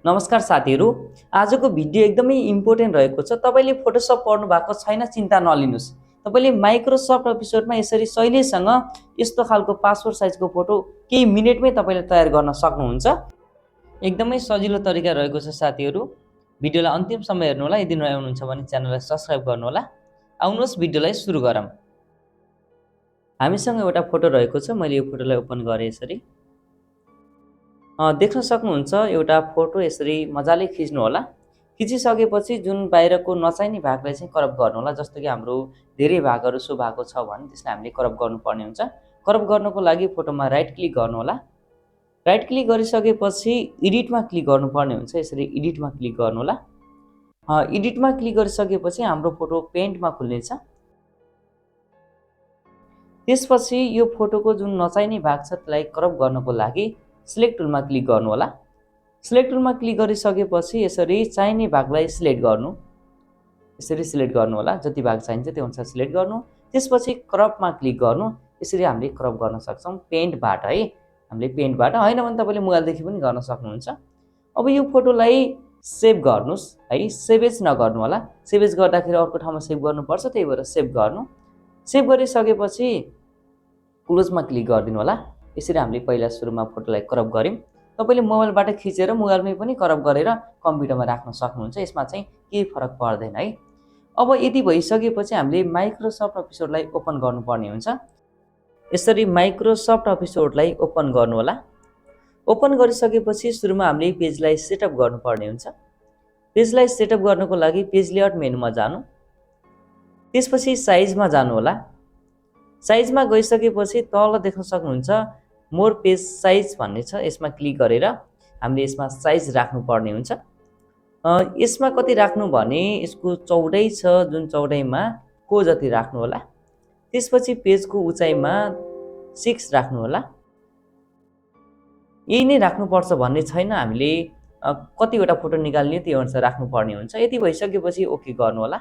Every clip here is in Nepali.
नमस्कार साथीहरू, आजको भिडियो एकदमै इम्पोर्टेन्ट रहेको छ। तपाईले फोटोशप पढ्नु भएको छैन चिन्ता नलिनुस्। तपाईले माइक्रोसफ्ट अफिसमा यसरी सहिलेसँग यस्तो खालको पासपोर्ट साइजको फोटो केही मिनेटमै तपाईले तयार गर्न सक्नुहुन्छ। एकदमै सजिलो तरिका रहेको छ साथीहरू। भिडियोलाई अन्तिमसम्म हेर्नु होला। यदि नयाँ हुनुहुन्छ भने च्यानललाई सब्स्क्राइब गर्नु होला। आउनुहोस् भिडियोलाई सुरु गरौँ। हामीसँग एउटा फोटो रहेको छ। मैले यो फोटोलाई ओपन गरे यसरी देख्न सक्नुहुन्छ। एउटा फोटो यसरी मजाले खिच्नु होला। खिचिसकेपछि जुन बाहिरको नचाहिने भागलाई चाहिँ क्रप गर्नु होला। जस्तो कि हाम्रो धेरै भागहरू सो भएको छ भने त्यसलाई हामीले क्रप गर्नुपर्ने हुन्छ। क्रप गर्नको लागि फोटोमा राइट क्लिक गर्नु होला। राइट क्लिक गरिसकेपछि एडिटमा क्लिक गर्नुपर्ने हुन्छ। यसरी एडिटमा क्लिक गर्नु होला। एडिटमा क्लिक गरिसकेपछि हाम्रो फोटो पेन्टमा खुल्नेछ। त्यसपछि यो फोटोको जुन नचाहिने भाग छ त्यसलाई क्रप गर्नको लागि सिलेक्ट टुलमा क्लिक गर्नु होला। सिलेक्ट टुलमा क्लिक गरिसकेपछि यसरी चाहिने भागलाई सिलेक्ट गर्नु। यसरी सिलेक्ट गर्नु होला। जति भाग चाहिन्छ त्यो अनुसार सिलेक्ट गर्नु। त्यसपछि क्रपमा क्लिक गर्नु। यसरी हामीले क्रप गर्न सक्छौँ पेन्टबाट है। हामीले पेन्टबाट हैन भने तपाईले मोबाइलदेखि पनि गर्न सक्नुहुन्छ। अब यो फोटोलाई सेभ गर्नुस् है। सेभेज नगर्नु होला। सेभेज गर्दाखेरि अर्को ठाउँमा सेभ गर्नुपर्छ, त्यही भएर सेभ गर्नु। सेभ गरिसकेपछि क्लोजमा क्लिक गरिदिनु होला। यसरी हामीले पहिला सुरुमा फोटोलाई क्रप गर्यौं। तपाईले मोबाइलबाट खिचेर मोबाइलमै पनि क्रप गरेर कम्प्युटरमा राख्न सक्नुहुन्छ। यसमा चाहिँ केही फरक पर्दैन है। अब यति भइसकेपछि हामीले माइक्रोसफ्ट अफिसलाई ओपन गर्नुपर्ने हुन्छ। यसरी माइक्रोसफ्ट अफिसलाई ओपन गर्नु होला। ओपन गरिसकेपछि सुरुमा हामीले पेजलाई सेटअप गर्नुपर्ने हुन्छ। पेजलाई सेटअप गर्नको लागि पेज लेआउट मेनुमा जानु। त्यसपछि साइजमा जानु होला। साइजमा गइसकेपछि तल देख्न सक्नुहुन्छ मोर पेज साइज भन्ने छ। यसमा क्लिक गरेर हामीले यसमा साइज राख्नुपर्ने हुन्छ। यसमा कति राख्नु भने यसको चौडाइ छ, जुन चौडाइमा को जति राख्नु होला। त्यसपछि पेजको उचाइमा 6 राख्नु होला। यही नै राख्नुपर्छ भन्ने छैन। हामीले कतिवटा फोटो निकाल्ने त्यो अनुसार राख्नुपर्ने हुन्छ। यति भइसकेपछि ओके गर्नु होला।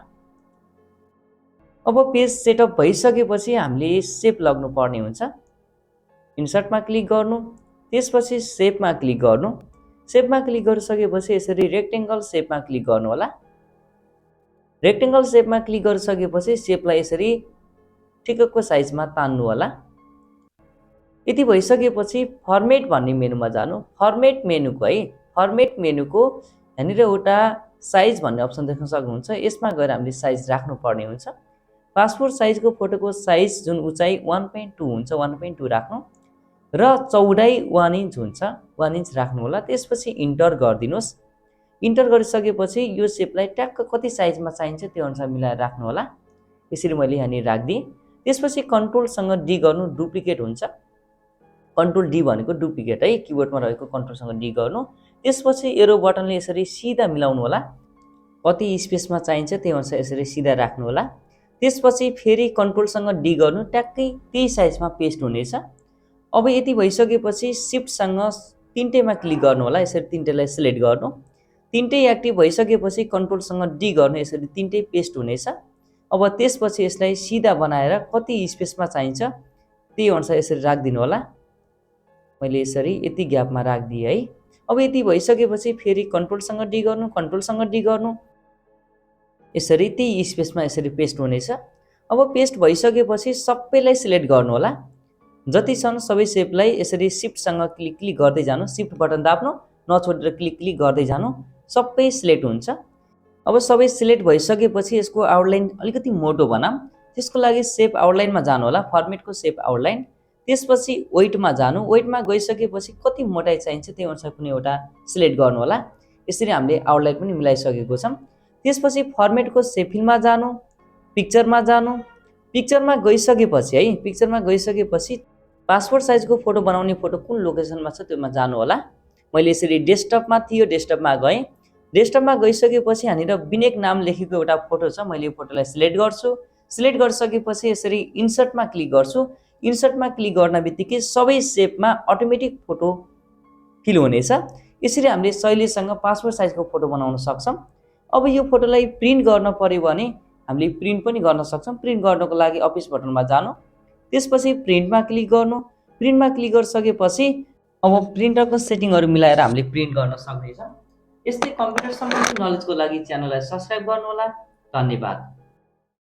अब पेज सेटअप भइसकेपछि हामीले सेप लाग्नुपर्ने हुन्छ। इन्सर्टमा क्लिक गर्नु। त्यसपछि सेपमा क्लिक गर्नु। सेपमा क्लिक गरिसकेपछि यसरी रेक्टेंगल सेपमा क्लिक गर्नु होला। रेक्टेंगल सेपमा क्लिक गरिसकेपछि सेपलाई यसरी ठिक्कको साइजमा तान्नु होला। यति भइसकेपछि फर्मेट भन्ने मेनुमा जानु। फर्मेट मेनुको है, फर्मेट मेनुको यहाँनिर एउटा साइज भन्ने अप्सन देख्न सक्नुहुन्छ। यसमा गएर हामीले साइज राख्नुपर्ने हुन्छ। पासपोर्ट साइजको फोटोको साइज जुन उचाइ 1.2 हुन्छ, 1.2 राख्नु र चौडाइ 1 इन्च हुन्छ, 1 इन्च राख्नु होला। त्यसपछि इन्टर गरिदिनुस्। इन्टर गरिसकेपछि यो सेपलाई ट्याक्क कति साइजमा चाहिन्छ त्यो अनुसार मिलाएर राख्नु होला। यसरी मैले यहाँ राख्दिए। त्यसपछि कन्ट्रोलसँग डी गर्नु, डुप्लिकेट हुन्छ। कन्ट्रोल डी भनेको डुप्लिकेट है। किबोर्डमा रहेको कन्ट्रोलसँग डी गर्नु। त्यसपछि एरो बटनले यसरी सिधा मिलाउनु होला। कति स्पेसमा चाहिन्छ त्यो अनुसार यसरी सिधा राख्नु होला। त्यसपछि फेरि कन्ट्रोलसँग डी गर्नु, ट्याक्कै त्यही साइजमा पेस्ट हुनेछ। अब यति भइसकेपछि शिफ्टसँग तीनटैमा क्लिक गर्नु होला। यसरी तीनटैलाई सिलेक्ट गर्नु। तीनटै एक्टिभ भइसकेपछि कन्ट्रोलसँग डी गर्नु। यसरी तीनटै पेस्ट हुनेछ। अब त्यसपछि यसलाई सिधा बनाएर कति स्पेसमा चाहिन्छ त्यही अनुसार यसरी राखिदिनु होला। मैले यसरी यति ग्यापमा राखिदिए है। अब यति भइसकेपछि फेरि कन्ट्रोलसँग डी गर्नु, कन्ट्रोलसँग डी गर्नु। यसरी त्यही स्पेसमा यसरी पेस्ट हुनेछ। अब पेस्ट भइसकेपछि सबैलाई सिलेक्ट गर्नु होला। जति छन् सबै सेपलाई यसरी शिफ्टसँग क्लिक गर्दै जानु। शिफ्ट बटन दाब्नु, नछोडेर क्लिक गर्दै जानु। सबै सिलेक्ट हुन्छ। अब सबै सिलेक्ट भइसकेपछि यसको आउटलाइन अलिकति मोटो बनाऊँ। त्यसको लागि सेप आउटलाइनमा जानु होला। फर्मेटको सेप आउटलाइन। त्यसपछि वेटमा जानु। वेटमा गइसकेपछि कति मोटाइ चाहिन्छ त्यो अनुसार कुनै एउटा सिलेक्ट गर्नु होला। यसरी हामीले आउटलाइन पनि मिलाइसकेको छौँ। त्यसपछि फर्मेटको सेप फिलमा जानु, पिक्चरमा जानु। पिक्चरमा गइसकेपछि है, पिक्चरमा गइसकेपछि पासपोर्ट साइजको फोटो बनाउने फोटो कुन लोकेसनमा छ त्योमा जानु होला। मैले यसरी डेस्कटपमा थियो, डेस्कटपमा गएँ। डेस्कटपमा गइसकेपछि यहाँनिर विनेक नाम लेखेको एउटा फोटो छ। मैले यो फोटोलाई सिलेक्ट गर्छु। सिलेक्ट गरिसकेपछि यसरी इन्सर्टमा क्लिक गर्छु। इन्सर्टमा क्लिक गर्न बित्तिकै सबै सेपमा अटोमेटिक फोटो फिल हुनेछ। यसरी हामीले सहिलेसँग पासपोर्ट साइजको फोटो बनाउन सक्छौँ। अब यो फोटोलाई प्रिन्ट गर्न पर्यो भने हामीले प्रिन्ट पनि गर्न सक्छौँ। प्रिन्ट गर्नको लागि अफिस बटनमा जानु। त्यसपछि प्रिन्टमा क्लिक गर्नु। प्रिन्टमा क्लिक गरिसकेपछि अब प्रिन्टरको सेटिङहरू मिलाएर हामीले प्रिन्ट गर्न सक्नेछौँ। यस्तै कम्प्युटर सम्बन्धी नलेजको लागि च्यानललाई सब्सक्राइब गर्नुहोला। धन्यवाद।